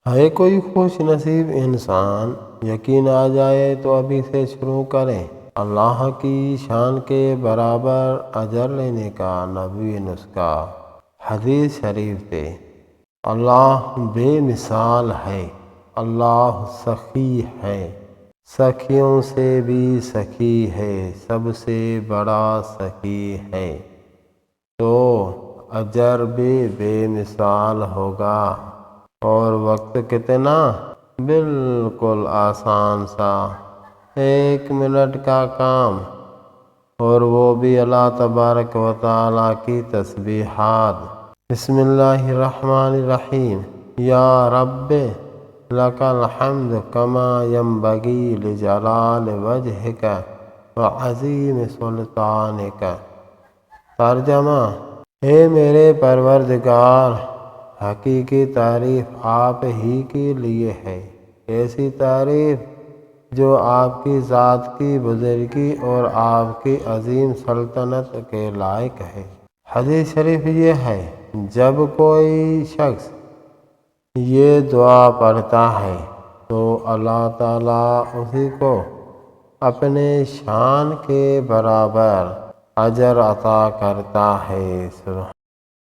ہے کوئی خوش نصیب انسان، یقین آ جائے تو ابھی سے شروع کریں۔ اللہ کی شان کے برابر اجر لینے کا نبوی نسخہ۔ حدیث شریف سے اللہ بے مثال ہے، اللہ سخی ہے، سخیوں سے بھی سخی ہے، سب سے بڑا سخی ہے، تو اجر بھی بے مثال ہوگا۔ اور وقت کتنا بالکل آسان سا، 1 منٹ کا کام، اور وہ بھی اللہ تبارک و تعالیٰ کی تسبیحات۔ بسم اللہ الرحمن الرحیم۔ یا رب لک الحمد کما ینبغی لجلال وجہک وعظیم سلطانک۔ ترجمہ: اے میرے پروردگار، حقیقی تعریف آپ ہی کے لیے ہے، ایسی تعریف جو آپ کی ذات کی بزرگی اور آپ کی عظیم سلطنت کے لائق ہے۔ حدیث شریف یہ ہے، جب کوئی شخص یہ دعا پڑھتا ہے تو اللہ تعالیٰ اسی کو اپنے شان کے برابر اجر عطا کرتا ہے۔ سبحان